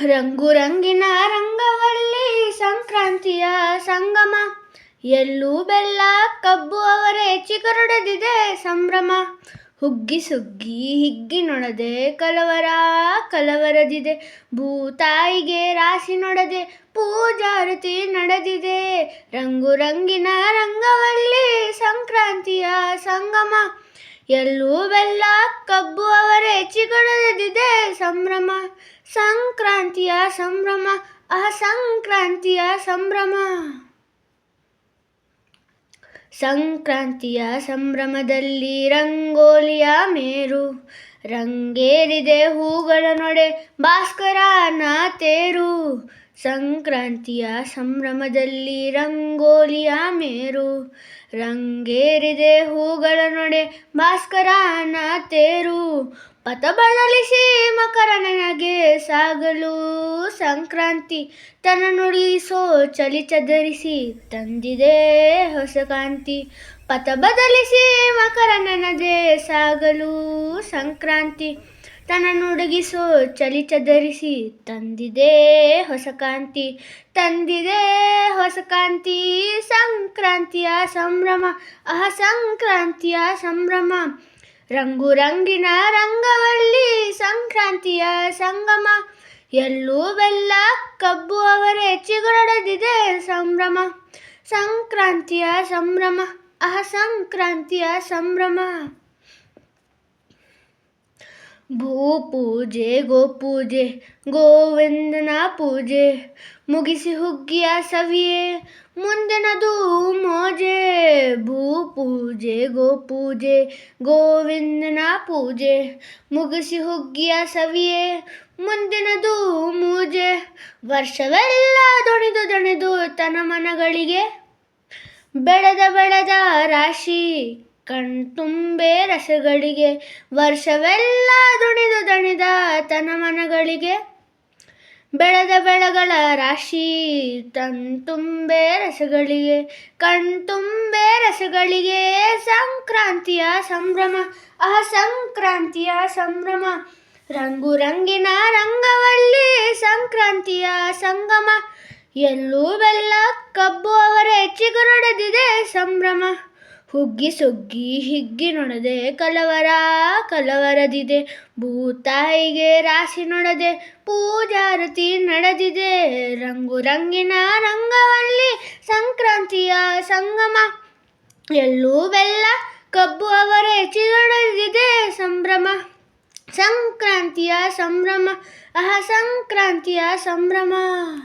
ರಂಗು ರಂಗಿನ ರಂಗವಲ್ಲಿ ಸಂಕ್ರಾಂತಿಯ ಸಂಗಮ, ಎಲ್ಲೂ ಬೆಲ್ಲ ಕಬ್ಬು ಅವರೇ ಚಿಗುರೊಡೆದಿದೆ ಸಂಭ್ರಮ. ಹುಗ್ಗಿ ಸುಗ್ಗಿ ಹಿಗ್ಗಿ ಕಲವರ ಕಲವರದಿದೆ, ಭೂತಾಯಿಗೆ ರಾಶಿ ನೊಡದೆ ಪೂಜಾರತಿ ನಡೆದಿದೆ. ರಂಗು ರಂಗಿನ ರಂಗವಲ್ಲಿ ಸಂಕ್ರಾಂತಿಯ ಸಂಗಮ, ಎಲ್ಲೂ ಬೆಲ್ಲ ಕಬ್ಬು ಅವರೇ ಚಿಗುರೊಡೆದಿದೆ ಸಂಭ್ರಮ. ಸಂಕ್ರಾಂತಿಯ ಸಂಭ್ರಮ, ಸಂಕ್ರಾಂತಿಯ ಸಂಭ್ರಮ. ಸಂಕ್ರಾಂತಿಯ ಸಂಭ್ರಮದಲ್ಲಿ ರಂಗೋಲಿಯ ಮೇರು, ರಂಗೇರಿದೆ ಹೂಗಳ ನೊಡೆ ಭಾಸ್ಕರನ ತೇರು. ಸಂಕ್ರಾಂತಿಯ ಸಂಭ್ರಮದಲ್ಲಿ ರಂಗೋಲಿಯ ಮೇರು, ರಂಗೇರಿದೆ ಹೂಗಳ ನೊಡೆ ಭಾಸ್ಕರನ ತೇರು. ಪಥ ಬದಲಿಸಿ ಮಕರ ನನಗೆ ಸಾಗಲು ಸಂಕ್ರಾಂತಿ, ತನ್ನ ನುಡಿಸೋ ಚಳಿ ಚದರಿಸಿ ತಂದಿದೆ ಹೊಸ ಕಾಂತಿ. ಪಥ ಬದಲಿಸಿ ಮಕರ ನನಗೆ ಸಾಗಲು ಸಂಕ್ರಾಂತಿ, ತನ್ನ ನುಡುಗಿಸೋ ಚಳಿ ಚದರಿಸಿ ತಂದಿದೆ ಹೊಸ ಕಾಂತಿ, ತಂದಿದೆ ಹೊಸ ಕಾಂತಿ. ಸಂಕ್ರಾಂತಿಯ ಸಂಭ್ರಮ, ಸಂಕ್ರಾಂತಿಯ ಸಂಭ್ರಮ. ರಂಗು ರಂಗಿನ ರಂಗವಲ್ಲಿ ಸಂಕ್ರಾಂತಿಯ ಸಂಗಮ, ಎಲ್ಲೂ ಬೆಲ್ಲ ಕಬ್ಬು ಅವರೇ ಚಿಗುರೊಡೆದಿದೆ ಸಂಭ್ರಮ. ಸಂಕ್ರಾಂತಿಯ ಸಂಭ್ರಮ, ಸಂಕ್ರಾಂತಿಯ ಸಂಭ್ರಮ. ಭೂಪೂಜೆ ಗೋಪೂಜೆ ಗೋವಿಂದನ ಪೂಜೆ, ಮುಗಿಸಿ ಹುಗ್ಗಿಯ ಸವಿಯೇ ಮುಂದಿನದು ಮೋಜೆ. ಭೂಪೂಜೆ ಗೋಪೂಜೆ ಗೋವಿಂದನ ಪೂಜೆ, ಮುಗಿಸಿ ಹುಗ್ಗಿಯ ಸವಿಯೇ ಮುಂದಿನದು ಮೂಜೆ. ವರ್ಷವೆಲ್ಲ ದೊಣಿದು ದಣಿದು ತನ ಮನಗಳಿಗೆ, ಬೆಳೆದ ರಾಶಿ ಕಣ್ತುಂಬೆ ರಸಗಳಿಗೆ. ವರ್ಷವೆಲ್ಲ ದುಣಿದು ದಣಿದ ತನ ಮನಗಳಿಗೆ, ಬೆಳೆಗಳ ರಾಶಿ ಕಣ್ತುಂಬೆ ರಸಗಳಿಗೆ, ಕಣ್ತುಂಬೆ ರಸಗಳಿಗೆ. ಸಂಕ್ರಾಂತಿಯ ಸಂಭ್ರಮ, ಸಂಕ್ರಾಂತಿಯ ಸಂಭ್ರಮ. ರಂಗು ರಂಗಿನ ರಂಗವಲ್ಲಿ ಸಂಕ್ರಾಂತಿಯ ಸಂಗಮ, ಎಲ್ಲೂ ಬೆಲ್ಲ ಕಬ್ಬು ಅವರೇ ಚಿಗುರೊಡೆದಿದೆ ಸಂಭ್ರಮ. ಹುಗ್ಗಿ ಸುಗ್ಗಿ ಹಿಗ್ಗಿ ನೊಡದೆ ಕಲವರ ಕಲವರದಿದೆ, ಭೂತಾಯಿಗೆ ರಾಶಿ ನೊಡದೆ ಪೂಜಾರತಿ ನಡೆದಿದೆ. ರಂಗು ರಂಗಿನ ರಂಗವಲ್ಲಿ ಸಂಕ್ರಾಂತಿಯ ಸಂಗಮ, ಎಲ್ಲೂ ಬೆಲ್ಲ ಕಬ್ಬು ಅವರೇ ಚಿಗುರೊಡೆದಿದೆ ಸಂಭ್ರಮ. ಸಂಕ್ರಾಂತಿಯ ಸಂಭ್ರಮ, ಸಂಕ್ರಾಂತಿಯ ಸಂಭ್ರಮ.